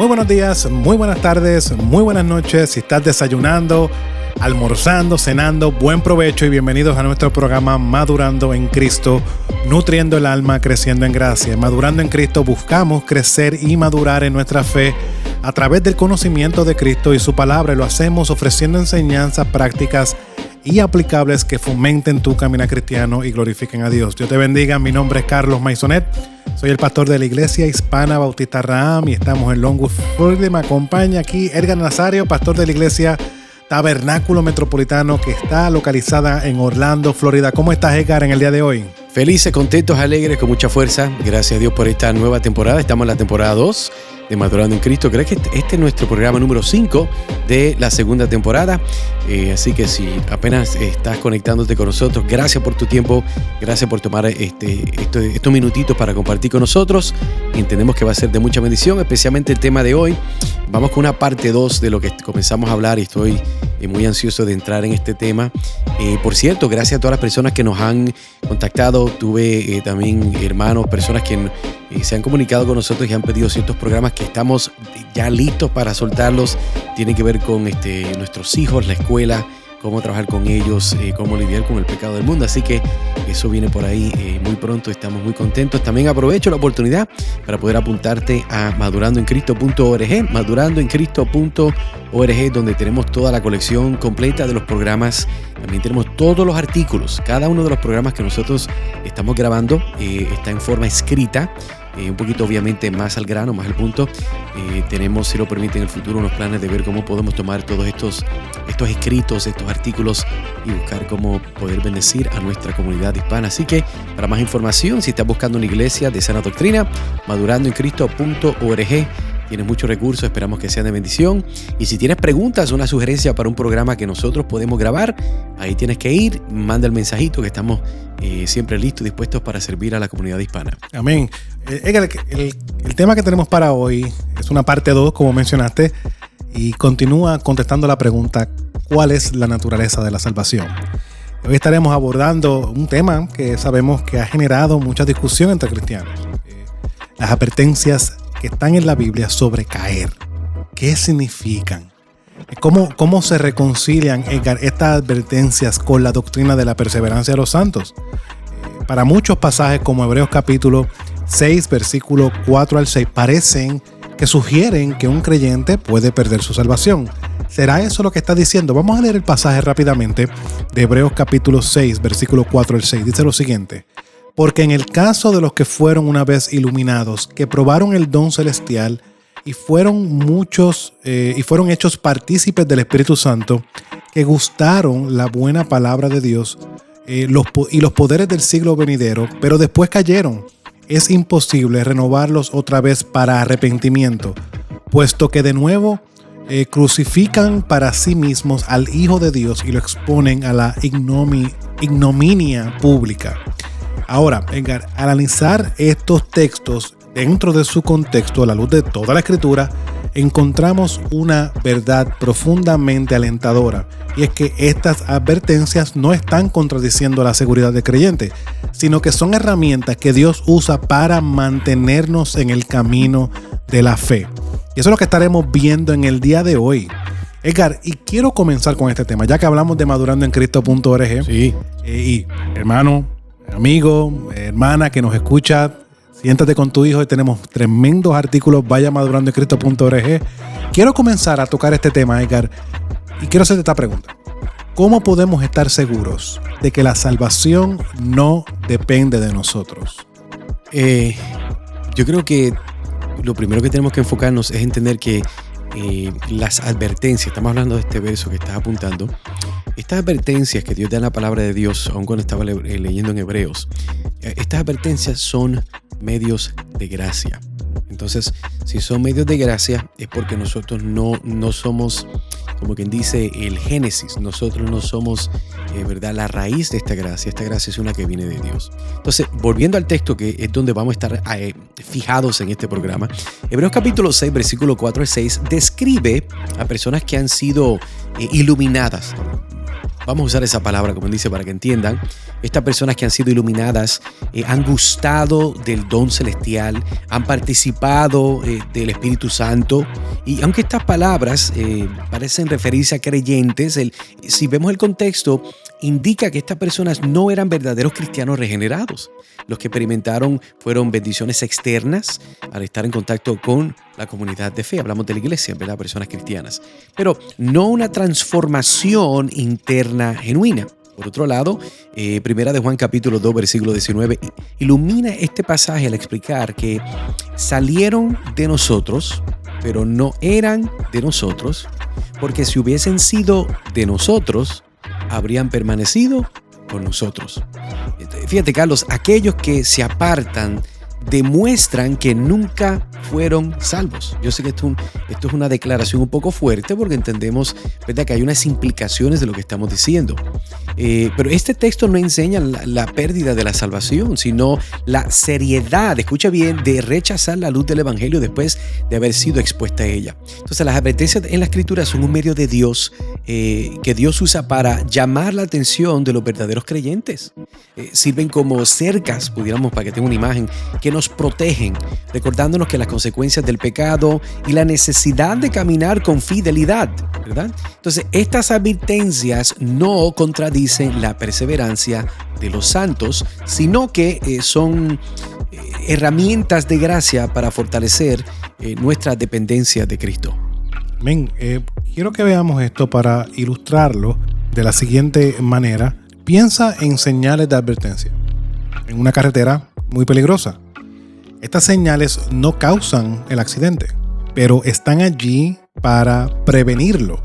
buenos días, muy buenas tardes, muy buenas noches. Si estás desayunando, almorzando, cenando, buen provecho y bienvenidos a nuestro programa Madurando en Cristo, nutriendo el alma, creciendo en gracia. Madurando en Cristo buscamos crecer y madurar en nuestra fe a través del conocimiento de Cristo y su palabra, y lo hacemos ofreciendo enseñanzas prácticas y aplicables que fomenten tu camino cristiano y glorifiquen a Dios. Dios te bendiga. Mi nombre es Carlos Maisonet. Soy el pastor de la Iglesia Hispana Bautista Raham y estamos en Longwood, Florida. Me acompaña aquí Edgar Nazario, pastor de la Iglesia Tabernáculo Metropolitano, que está localizada en Orlando, Florida. ¿Cómo estás, Edgar, en el día de hoy? Felices, contentos, alegres, con mucha fuerza. Gracias a Dios por esta nueva temporada. Estamos en la temporada 2 de Madurando en Cristo. Creo que este es nuestro programa número 5 de la segunda temporada. Así que si apenas estás conectándote con nosotros, gracias por tu tiempo, gracias por tomar estos minutitos para compartir con nosotros. Entendemos que va a ser de mucha bendición, especialmente el tema de hoy. Vamos con una parte 2 de lo que comenzamos a hablar y estoy muy ansioso de entrar en este tema. Por cierto, gracias a todas las personas que nos han contactado. Tuve también hermanos, personas que se han comunicado con nosotros y han pedido ciertos programas que estamos ya listos para soltarlos. Tienen que ver con nuestros hijos, la escuela, cómo trabajar con ellos, cómo lidiar con el pecado del mundo. Así que eso viene por ahí muy pronto. Estamos muy contentos. También aprovecho la oportunidad para poder apuntarte a madurandoencristo.org, madurandoencristo.org, donde tenemos toda la colección completa de los programas. También tenemos todos los artículos. Cada uno de los programas que nosotros estamos grabando está en forma escrita. Un poquito obviamente más al grano, más al punto. Tenemos, si lo permite, en el futuro unos planes de ver cómo podemos tomar todos estos escritos, estos artículos y buscar cómo poder bendecir a nuestra comunidad hispana. Así que para más información, si estás buscando una iglesia de sana doctrina, madurandoencristo.org. Tienes muchos recursos, esperamos que sean de bendición. Y si tienes preguntas o una sugerencia para un programa que nosotros podemos grabar, ahí tienes que ir, manda el mensajito, que estamos siempre listos y dispuestos para servir a la comunidad hispana. Amén. El tema que tenemos para hoy es una parte 2, como mencionaste, y continúa contestando la pregunta: ¿cuál es la naturaleza de la salvación? Hoy estaremos abordando un tema que sabemos que ha generado mucha discusión entre cristianos. Las advertencias que están en la Biblia sobre caer. ¿Qué significan? ¿Cómo se reconcilian, Edgar, estas advertencias con la doctrina de la perseverancia de los santos? Para muchos pasajes, como Hebreos capítulo 6, versículo 4 al 6, parecen que sugieren que un creyente puede perder su salvación. ¿Será eso lo que está diciendo? Vamos a leer el pasaje rápidamente de Hebreos capítulo 6, versículo 4 al 6. Dice lo siguiente: porque en el caso de los que fueron una vez iluminados, que probaron el don celestial y fueron hechos partícipes del Espíritu Santo, que gustaron la buena palabra de Dios y los poderes del siglo venidero, pero después cayeron, es imposible renovarlos otra vez para arrepentimiento, puesto que de nuevo crucifican para sí mismos al Hijo de Dios y lo exponen a la ignominia pública. Ahora, Edgar, al analizar estos textos dentro de su contexto, a la luz de toda la Escritura, encontramos una verdad profundamente alentadora, y es que estas advertencias no están contradiciendo la seguridad del creyente, sino que son herramientas que Dios usa para mantenernos en el camino de la fe. Y eso es lo que estaremos viendo en el día de hoy. Edgar, y quiero comenzar con este tema, ya que hablamos de madurandoencristo.org. Sí. Y hermano, amigo, hermana que nos escucha, siéntate con tu hijo y tenemos tremendos artículos. Vaya a madurandoencristo.org. Quiero comenzar a tocar este tema, Edgar, y quiero hacerte esta pregunta: ¿cómo podemos estar seguros de que la salvación no depende de nosotros? Yo creo que lo primero que tenemos que enfocarnos es entender que las advertencias, estamos hablando de este verso que estás apuntando, estas advertencias que Dios da en la palabra de Dios, aun cuando estaba leyendo en Hebreos, estas advertencias son medios de gracia. Entonces, si son medios de gracia, es porque nosotros no somos, como quien dice, el génesis. Nosotros no somos, ¿verdad?, la raíz de esta gracia. Esta gracia es una que viene de Dios. Entonces, volviendo al texto, que es donde vamos a estar fijados en este programa, Hebreos capítulo 6, versículo 4 al 6, describe a personas que han sido iluminadas. vamos a usar esa palabra como dice para que entiendan, estas personas que han sido iluminadas han gustado del don celestial, han participado del Espíritu Santo, y aunque estas palabras parecen referirse a creyentes, si vemos el contexto, indica que estas personas no eran verdaderos cristianos regenerados. Los que experimentaron fueron bendiciones externas al estar en contacto con la comunidad de fe. Hablamos de la iglesia, ¿verdad? Personas cristianas. Pero no una transformación interna genuina. Por otro lado, Primera de Juan capítulo 2, versículo 19, ilumina este pasaje al explicar que salieron de nosotros, pero no eran de nosotros, porque si hubiesen sido de nosotros, habrían permanecido con nosotros. Fíjate, Carlos, aquellos que se apartan demuestran que nunca fueron salvos. Yo sé que esto es una declaración un poco fuerte porque entendemos, ¿verdad?, que hay unas implicaciones de lo que estamos diciendo. Pero este texto no enseña la pérdida de la salvación, sino la seriedad, escucha bien, de rechazar la luz del evangelio después de haber sido expuesta a ella. Entonces, las advertencias en la escritura son un medio de Dios que Dios usa para llamar la atención de los verdaderos creyentes. Sirven como cercas, pudiéramos, para que tenga una imagen, que nos protegen, recordándonos que las consecuencias del pecado y la necesidad de caminar con fidelidad, ¿verdad? Entonces, estas advertencias no contradicen la perseverancia de los santos, sino que son herramientas de gracia para fortalecer nuestra dependencia de Cristo. Amén. Quiero que veamos esto para ilustrarlo de la siguiente manera. Piensa en señales de advertencia en una carretera muy peligrosa. Estas señales no causan el accidente, pero están allí para prevenirlo.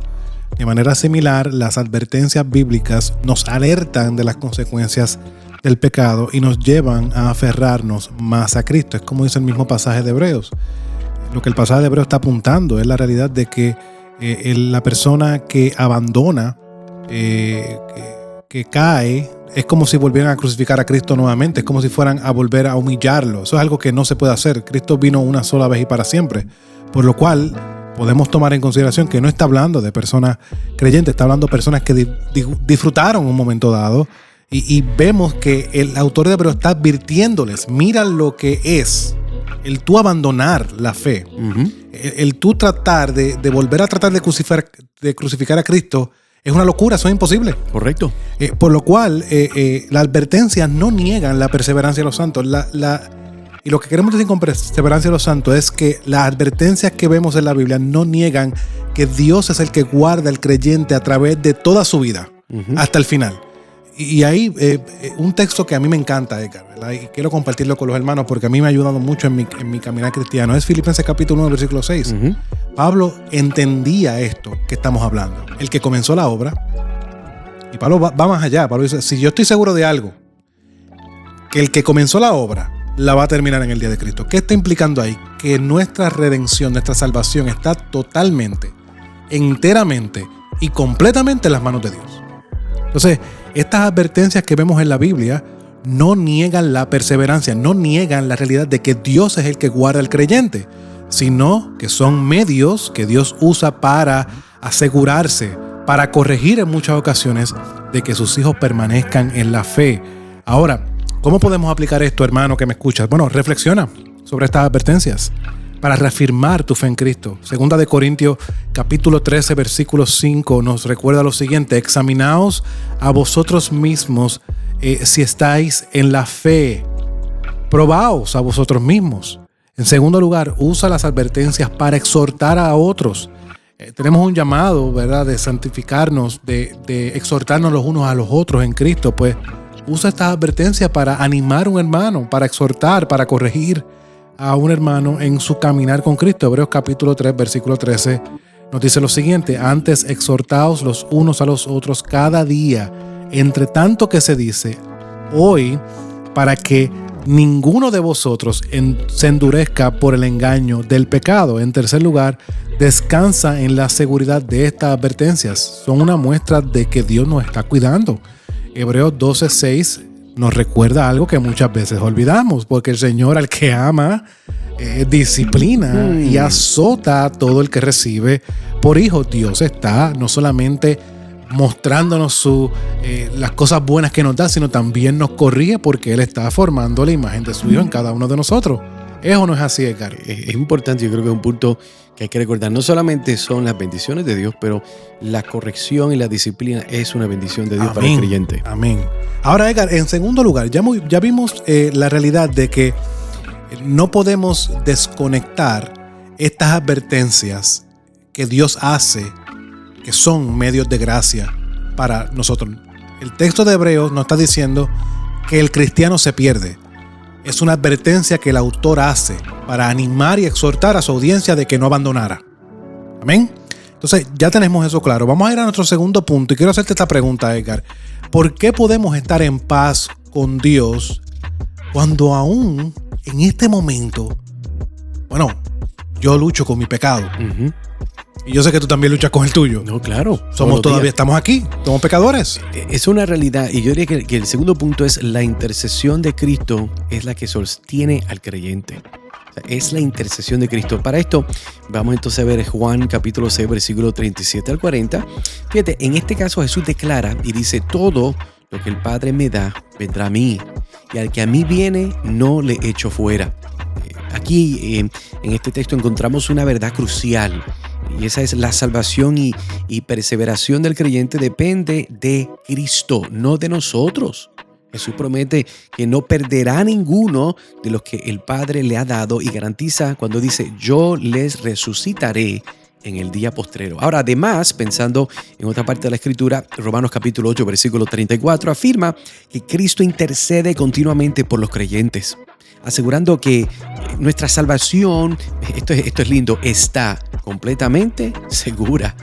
De manera similar, las advertencias bíblicas nos alertan de las consecuencias del pecado y nos llevan a aferrarnos más a Cristo. Es como dice el mismo pasaje de Hebreos. Lo que el pasaje de Hebreos está apuntando es la realidad de que la persona que abandona, que cae, es como si volvieran a crucificar a Cristo nuevamente, es como si fueran a volver a humillarlo. Eso es algo que no se puede hacer. Cristo vino una sola vez y para siempre, por lo cual podemos tomar en consideración que no está hablando de personas creyentes, está hablando de personas que disfrutaron un momento dado, y vemos que el autor de Hebreos está advirtiéndoles, mira lo que es el tú abandonar la fe, el tú tratar de volver a tratar de crucificar a Cristo. Es una locura, eso es imposible. Correcto. Por lo cual, las advertencias no niegan la perseverancia de los santos. Y lo que queremos decir con perseverancia de los santos es que las advertencias que vemos en la Biblia no niegan que Dios es el que guarda al creyente a través de toda su vida, hasta el final. Y ahí, un texto que a mí me encanta, Edgar, ¿verdad? Y quiero compartirlo con los hermanos porque a mí me ha ayudado mucho en mi caminar cristiano. Es Filipenses capítulo 1, versículo 6. Pablo entendía esto que estamos hablando. El que comenzó la obra, y Pablo va más allá. Pablo dice, si yo estoy seguro de algo, que el que comenzó la obra la va a terminar en el día de Cristo. ¿Qué está implicando ahí? Que nuestra redención, nuestra salvación está totalmente, enteramente y completamente en las manos de Dios. Entonces, estas advertencias que vemos en la Biblia no niegan la perseverancia, no niegan la realidad de que Dios es el que guarda al creyente, sino que son medios que Dios usa para asegurarse, para corregir en muchas ocasiones de que sus hijos permanezcan en la fe. Ahora, ¿cómo podemos aplicar esto, hermano que me escuchas? Bueno, reflexiona sobre estas advertencias para reafirmar tu fe en Cristo. Segunda de Corintios capítulo 13, versículo 5 nos recuerda lo siguiente: examinaos a vosotros mismos si estáis en la fe. Probaos a vosotros mismos. En segundo lugar, usa las advertencias para exhortar a otros. Tenemos un llamado, ¿verdad?, de santificarnos, de exhortarnos los unos a los otros en Cristo. Pues usa estas advertencias para animar a un hermano, para exhortar, para corregir a un hermano en su caminar con Cristo. Hebreos capítulo 3, versículo 13 nos dice lo siguiente: antes exhortaos los unos a los otros cada día, entre tanto que se dice hoy, para que ninguno de vosotros se endurezca por el engaño del pecado. En tercer lugar, descansa en la seguridad de estas advertencias. Son una muestra de que Dios nos está cuidando. Hebreos 12, 6 nos recuerda algo que muchas veces olvidamos, porque el Señor al que ama disciplina y azota a todo el que recibe por hijo. Dios está no solamente mostrándonos las cosas buenas que nos da, sino también nos corrige porque Él está formando la imagen de su Hijo en cada uno de nosotros. ¿Es o no es así, Edgar? Es importante, yo creo que es un punto que hay que recordar. No solamente son las bendiciones de Dios, pero la corrección y la disciplina es una bendición de Dios para el creyente. Amén. Ahora, Edgar, en segundo lugar, ya vimos la realidad de que no podemos desconectar estas advertencias que Dios hace, que son medios de gracia para nosotros. El texto de Hebreos nos está diciendo que el cristiano se pierde. Es una advertencia que el autor hace para animar y exhortar a su audiencia de que no abandonara. Amén. Entonces ya tenemos eso claro. Vamos a ir a nuestro segundo punto y quiero hacerte esta pregunta, Edgar. ¿Por qué podemos estar en paz con Dios cuando aún en este momento, yo lucho con mi pecado? Uh-huh. Y yo sé que tú también luchas con el tuyo. No, claro. Estamos aquí, somos pecadores. Es una realidad. Y yo diría que el segundo punto es la intercesión de Cristo es la que sostiene al creyente. O sea, es la intercesión de Cristo. Para esto, vamos entonces a ver Juan capítulo 6, versículo 37 al 40. Fíjate, en este caso Jesús declara y dice: todo lo que el Padre me da, vendrá a mí. Y al que a mí viene, no le echo fuera. Aquí, en este texto, encontramos una verdad crucial. Y esa es la salvación y perseveración del creyente depende de Cristo, no de nosotros. Jesús promete que no perderá a ninguno de los que el Padre le ha dado y garantiza cuando dice: yo les resucitaré en el día postrero. Ahora, además, pensando en otra parte de la Escritura, Romanos capítulo 8, versículo 34, afirma que Cristo intercede continuamente por los creyentes, asegurando que nuestra salvación, esto es lindo, está completamente segura.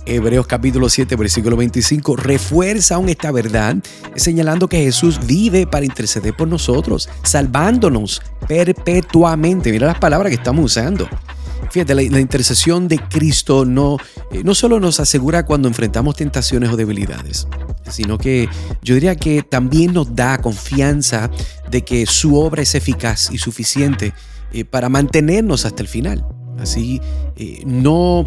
Hebreos capítulo 7, versículo 25 refuerza aún esta verdad, señalando que Jesús vive para interceder por nosotros, salvándonos perpetuamente. Mira las palabras que estamos usando. Fíjate, la intercesión de Cristo no solo nos asegura cuando enfrentamos tentaciones o debilidades, sino que yo diría que también nos da confianza de que su obra es eficaz y suficiente para mantenernos hasta el final. Así, no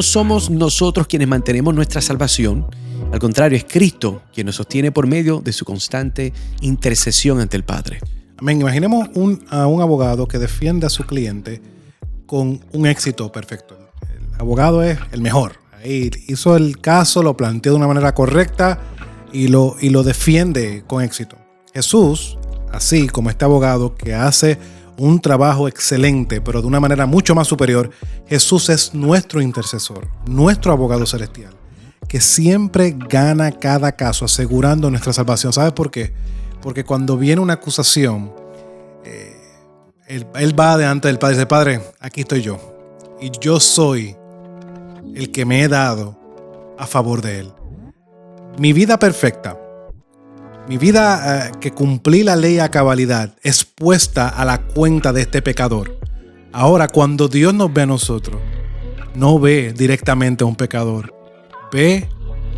somos nosotros quienes mantenemos nuestra salvación. Al contrario, es Cristo quien nos sostiene por medio de su constante intercesión ante el Padre. Amén. Imaginemos a un abogado que defiende a su cliente con un éxito perfecto. El abogado es el mejor. Ahí hizo el caso, lo planteó de una manera correcta y lo defiende con éxito. Jesús, así como este abogado que hace un trabajo excelente, pero de una manera mucho más superior, Jesús es nuestro intercesor, nuestro abogado celestial, que siempre gana cada caso asegurando nuestra salvación. ¿Sabes por qué? Porque cuando viene una acusación, él va delante del Padre y dice: Padre, aquí estoy yo. Y yo soy el que me he dado a favor de Él. Mi vida perfecta, mi vida que cumplí la ley a cabalidad, es puesta a la cuenta de este pecador. Ahora, cuando Dios nos ve a nosotros, no ve directamente a un pecador. Ve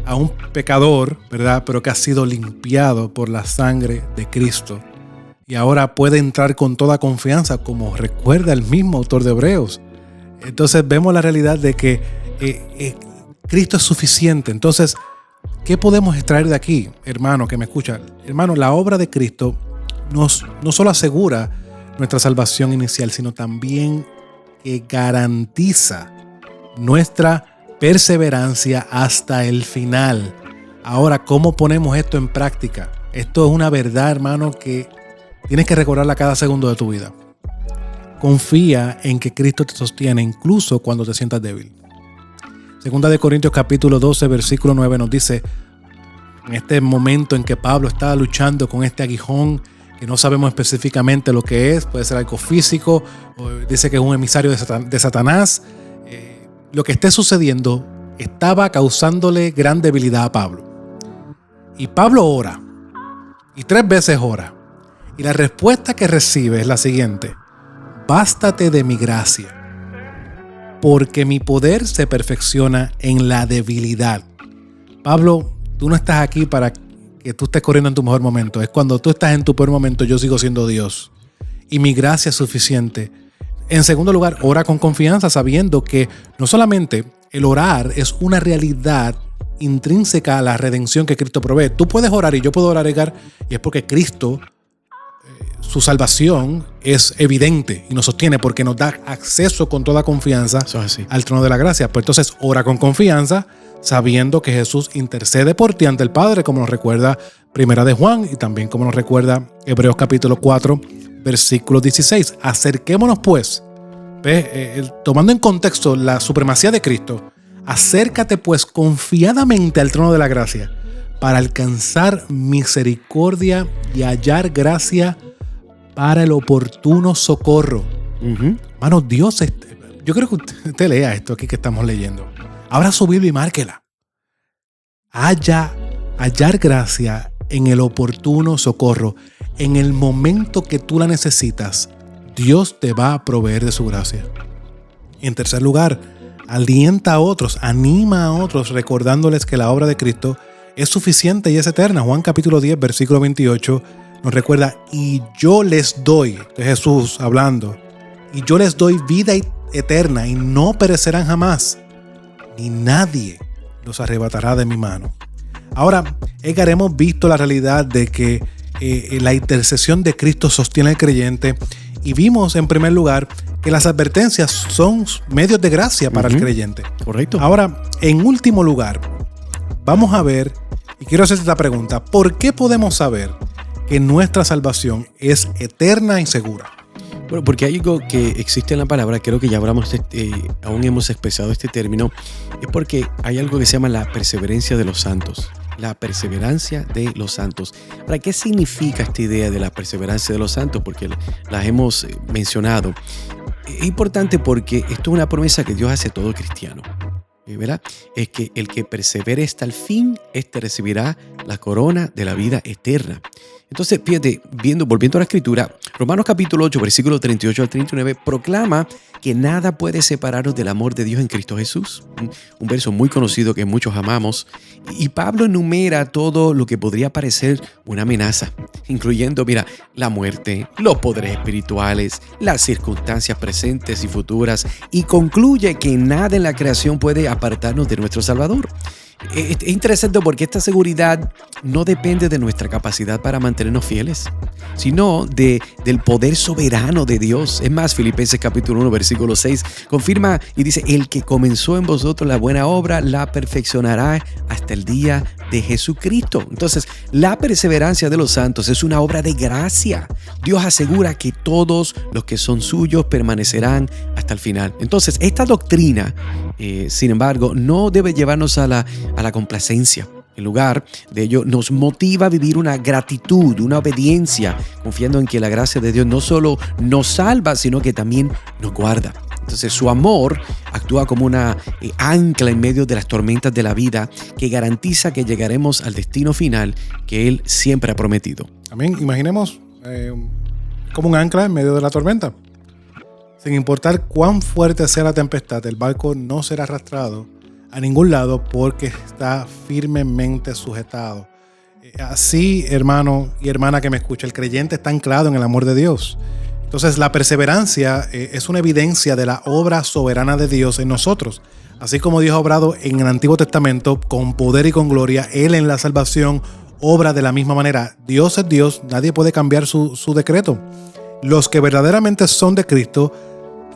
a un pecador, ¿verdad? Pero que ha sido limpiado por la sangre de Cristo. Y ahora puede entrar con toda confianza, como recuerda el mismo autor de Hebreos. Entonces vemos la realidad de que Cristo es suficiente. Entonces, ¿qué podemos extraer de aquí, hermano que me escucha? Hermano, la obra de Cristo no solo asegura nuestra salvación inicial, sino también que garantiza nuestra perseverancia hasta el final. Ahora, ¿cómo ponemos esto en práctica? Esto es una verdad, hermano, que tienes que recordarla cada segundo de tu vida. Confía en que Cristo te sostiene incluso cuando te sientas débil. Segunda de Corintios capítulo 12, versículo 9 nos dice, en este momento en que Pablo estaba luchando con este aguijón, que no sabemos específicamente lo que es, puede ser algo físico, o dice que es un emisario de Satanás. Lo que esté sucediendo estaba causándole gran debilidad a Pablo. Y Pablo ora, y 3 veces ora. Y la respuesta que recibe es la siguiente: bástate de mi gracia, porque mi poder se perfecciona en la debilidad. Pablo, tú no estás aquí para que tú estés corriendo en tu mejor momento. Es cuando tú estás en tu peor momento, yo sigo siendo Dios. Y mi gracia es suficiente. En segundo lugar, ora con confianza, sabiendo que no solamente el orar es una realidad intrínseca a la redención que Cristo provee. Tú puedes orar y yo puedo orar, Edgar, y es porque Cristo, su salvación es evidente y nos sostiene porque nos da acceso con toda confianza al trono de la gracia. Pues entonces ora con confianza, sabiendo que Jesús intercede por ti ante el Padre, como nos recuerda Primera de Juan y también como nos recuerda Hebreos capítulo 4, versículo 16. Acerquémonos pues, tomando en contexto la supremacía de Cristo, acércate pues confiadamente al trono de la gracia para alcanzar misericordia y hallar gracia para el oportuno socorro. Hermano, Dios, yo creo que usted lea esto aquí que estamos leyendo. Abra su Biblia y márquela. Hallar gracia en el oportuno socorro. En el momento que tú la necesitas, Dios te va a proveer de su gracia. Y en tercer lugar, alienta a otros, anima a otros recordándoles que la obra de Cristo es suficiente y es eterna. Juan capítulo 10, versículo 28 nos recuerda, y yo les doy, de Jesús hablando, y yo les doy vida eterna y no perecerán jamás, ni nadie los arrebatará de mi mano. Ahora, Edgar, hemos visto la realidad de que la intercesión de Cristo sostiene al creyente y vimos en primer lugar que las advertencias son medios de gracia para el creyente. Correcto. Ahora, en último lugar, vamos a ver, y quiero hacerte esta pregunta, ¿por qué podemos saber que nuestra salvación es eterna y segura? Bueno, porque hay algo que existe en la palabra, creo que ya hablamos, aún hemos expresado este término, es porque hay algo que se llama la perseverancia de los santos. La perseverancia de los santos. Ahora, ¿qué significa esta idea de la perseverancia de los santos? Porque las hemos mencionado. Es importante porque esto es una promesa que Dios hace a todo cristiano. ¿Verdad? Es que el que persevere hasta el fin, este recibirá la corona de la vida eterna. Entonces, fíjate, volviendo a la escritura, Romanos capítulo 8, versículo 38 al 39, proclama que nada puede separarnos del amor de Dios en Cristo Jesús. Un verso muy conocido que muchos amamos. Y Pablo enumera todo lo que podría parecer una amenaza, incluyendo, la muerte, los poderes espirituales, las circunstancias presentes y futuras, y concluye que nada en la creación puede apartarnos de nuestro Salvador. Es interesante porque esta seguridad no depende de nuestra capacidad para mantenernos fieles, sino del poder soberano de Dios. Es más, Filipenses capítulo 1, versículo 6 confirma y dice, el que comenzó en vosotros la buena obra la perfeccionará hasta el día de Jesucristo. Entonces, la perseverancia de los santos es una obra de gracia. Dios asegura que todos los que son suyos permanecerán hasta el final. Entonces, esta doctrina, sin embargo, no debe llevarnos a la complacencia. En lugar de ello, nos motiva a vivir una gratitud, una obediencia, confiando en que la gracia de Dios no solo nos salva, sino que también nos guarda. Entonces, su amor actúa como una ancla en medio de las tormentas de la vida que garantiza que llegaremos al destino final que Él siempre ha prometido. Amén. Imaginemos como un ancla en medio de la tormenta. Sin importar cuán fuerte sea la tempestad, el barco no será arrastrado a ningún lado porque está firmemente sujetado. Así, hermano y hermana que me escucha, el creyente está anclado en el amor de Dios. Entonces, la perseverancia es una evidencia de la obra soberana de Dios en nosotros. Así como Dios ha obrado en el Antiguo Testamento con poder y con gloria, Él en la salvación obra de la misma manera. Dios es Dios, nadie puede cambiar su decreto. Los que verdaderamente son de Cristo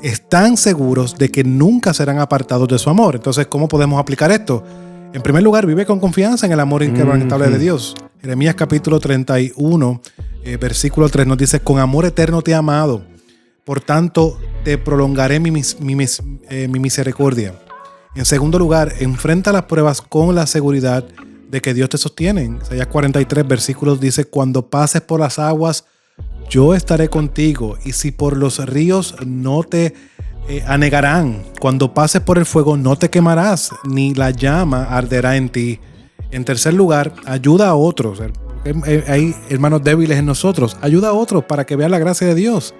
están seguros de que nunca serán apartados de su amor. Entonces, ¿cómo podemos aplicar esto? En primer lugar, vive con confianza en el amor inquebrantable de Dios. Jeremías capítulo 31, versículo 3 nos dice, con amor eterno te he amado, por tanto te prolongaré mi misericordia. En segundo lugar, enfrenta las pruebas con la seguridad de que Dios te sostiene. En Isaías 43, versículos dice, cuando pases por las aguas, yo estaré contigo, y si por los ríos no te anegarán, cuando pases por el fuego no te quemarás, ni la llama arderá en ti. En tercer lugar, ayuda a otros. Hay hermanos débiles en nosotros. Ayuda a otros para que vean la gracia de Dios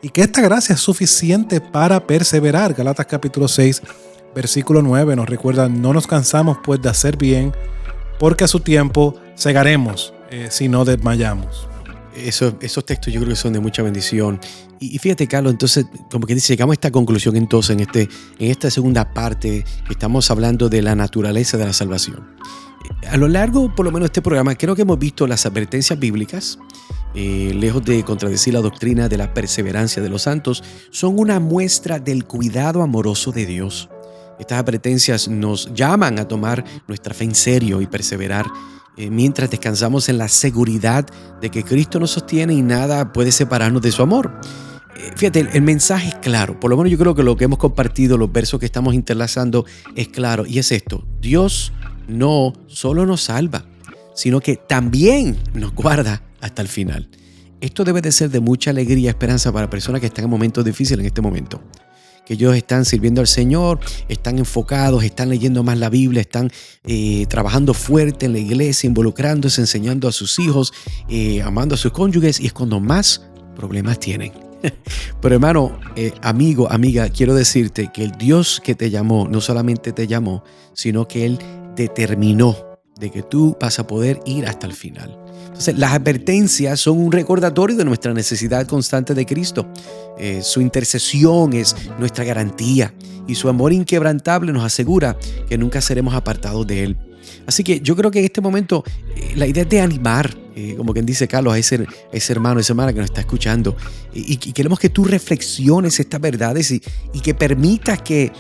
y que esta gracia es suficiente para perseverar. Galatas capítulo 6, versículo 9 nos recuerda, no nos cansamos pues de hacer bien, porque a su tiempo segaremos si no desmayamos. Esos textos yo creo que son de mucha bendición. Y fíjate, Carlos, entonces, como que dice, llegamos a esta conclusión entonces en esta segunda parte que estamos hablando de la naturaleza de la salvación. A lo largo, por lo menos, de este programa, creo que hemos visto las advertencias bíblicas, lejos de contradecir la doctrina de la perseverancia de los santos, son una muestra del cuidado amoroso de Dios. Estas advertencias nos llaman a tomar nuestra fe en serio y perseverar mientras descansamos en la seguridad de que Cristo nos sostiene y nada puede separarnos de su amor. Fíjate, el mensaje es claro. Por lo menos yo creo que lo que hemos compartido, los versos que estamos interlazando, es claro. Y es esto: Dios no solo nos salva, sino que también nos guarda hasta el final. Esto debe de ser de mucha alegría y esperanza para personas que están en momentos difíciles en este momento. Que ellos están sirviendo al Señor, están enfocados, están leyendo más la Biblia, están trabajando fuerte en la iglesia, involucrándose, enseñando a sus hijos, amando a sus cónyuges, y es cuando más problemas tienen. Pero hermano, amigo, amiga, quiero decirte que el Dios que te llamó no solamente te llamó, sino que Él determinó de que tú vas a poder ir hasta el final. Entonces, las advertencias son un recordatorio de nuestra necesidad constante de Cristo. Su intercesión es nuestra garantía y su amor inquebrantable nos asegura que nunca seremos apartados de Él. Así que yo creo que en este momento la idea es de animar, como quien dice Carlos, a ese hermano, esa hermana que nos está escuchando. Y queremos que tú reflexiones estas verdades y que permitas que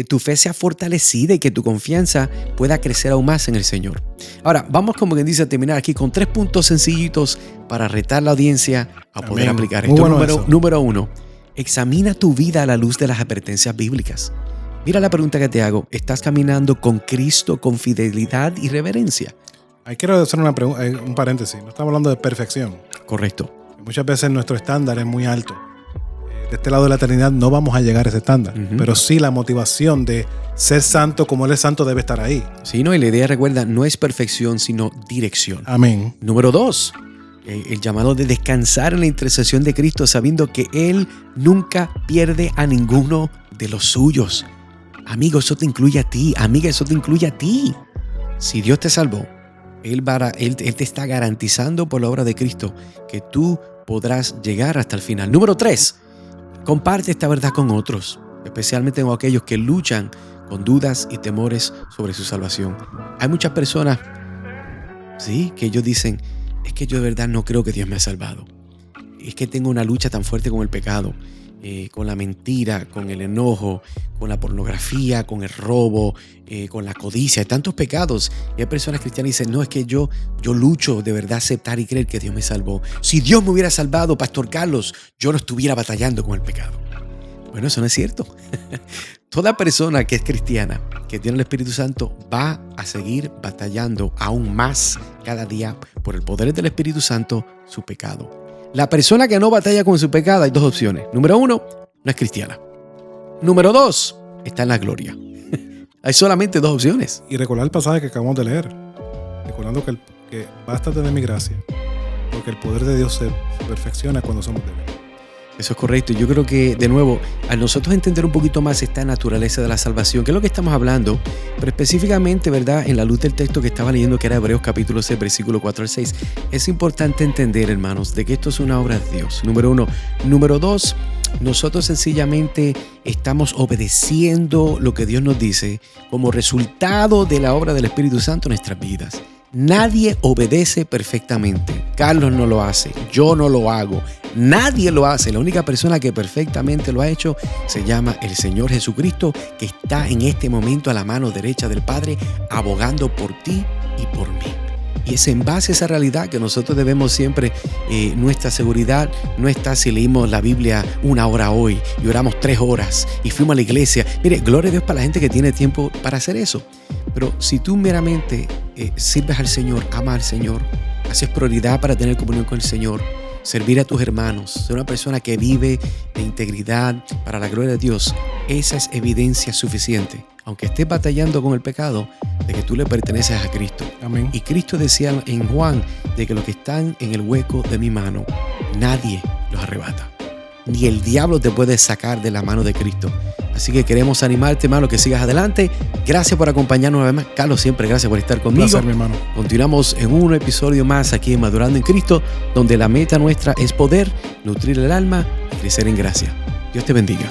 tu fe sea fortalecida y que tu confianza pueda crecer aún más en el Señor. Ahora, vamos, como quien dice, a terminar aquí con 3 puntos sencillitos para retar la audiencia a poder aplicar esto. Bueno, número 1, examina tu vida a la luz de las advertencias bíblicas. Mira la pregunta que te hago: ¿estás caminando con Cristo con fidelidad y reverencia? Ahí quiero hacer un paréntesis. No estamos hablando de perfección. Correcto. Muchas veces nuestro estándar es muy alto. De este lado de la eternidad no vamos a llegar a ese estándar. Pero sí, la motivación de ser santo como Él es santo debe estar ahí. Sí, no, y la idea, recuerda, no es perfección, sino dirección. Amén. Número 2, el llamado de descansar en la intercesión de Cristo, sabiendo que Él nunca pierde a ninguno de los suyos. Amigo, eso te incluye a ti. Amiga, eso te incluye a ti. Si Dios te salvó, Él te está garantizando por la obra de Cristo que tú podrás llegar hasta el final. Número 3, comparte esta verdad con otros, especialmente con aquellos que luchan con dudas y temores sobre su salvación. Hay muchas personas, sí, que ellos dicen: es que yo de verdad no creo que Dios me ha salvado. Es que tengo una lucha tan fuerte con el pecado, con la mentira, con el enojo, con la pornografía, con el robo, con la codicia. Hay tantos pecados. Y hay personas cristianas que dicen: no, es que yo lucho de verdad aceptar y creer que Dios me salvó. Si Dios me hubiera salvado, Pastor Carlos, yo no estuviera batallando con el pecado. Bueno, eso no es cierto. Toda persona que es cristiana, que tiene el Espíritu Santo, va a seguir batallando aún más cada día por el poder del Espíritu Santo su pecado. La persona que no batalla con su pecado, hay 2 opciones. Número 1, no es cristiana. Número 2, está en la gloria. Hay solamente 2 opciones. Y recordar el pasaje que acabamos de leer. Recordando que bástate de mi gracia, porque el poder de Dios se perfecciona cuando somos débiles. Eso es correcto. Yo creo que, de nuevo, al nosotros entender un poquito más esta naturaleza de la salvación, que es lo que estamos hablando, pero específicamente, ¿verdad?, en la luz del texto que estaba leyendo, que era Hebreos capítulo 6, versículo 4 al 6, es importante entender, hermanos, de que esto es una obra de Dios. Número 1. Número 2, nosotros sencillamente estamos obedeciendo lo que Dios nos dice como resultado de la obra del Espíritu Santo en nuestras vidas. Nadie obedece perfectamente. Carlos no lo hace, yo no lo hago, nadie lo hace. La única persona que perfectamente lo ha hecho se llama el Señor Jesucristo, que está en este momento a la mano derecha del Padre, abogando por ti y por mí. Y es en base a esa realidad que nosotros debemos siempre, nuestra seguridad no está si leímos la Biblia 1 hora hoy y oramos 3 horas y fuimos a la iglesia. Mire, gloria a Dios para la gente que tiene tiempo para hacer eso. Pero si tú meramente sirves al Señor, amas al Señor, haces prioridad para tener comunión con el Señor, servir a tus hermanos, ser una persona que vive de integridad para la gloria de Dios, esa es evidencia suficiente, aunque estés batallando con el pecado, de que tú le perteneces a Cristo. Amén. Y Cristo decía en Juan de que los que están en el hueco de mi mano, nadie los arrebata. Ni el diablo te puede sacar de la mano de Cristo. Así que queremos animarte, hermano, que sigas adelante. Gracias por acompañarnos una vez más. Carlos, siempre gracias por estar conmigo. Un placer, mi hermano. Continuamos en un episodio más aquí en Madurando en Cristo, donde la meta nuestra es poder nutrir el alma y crecer en gracia. Dios te bendiga.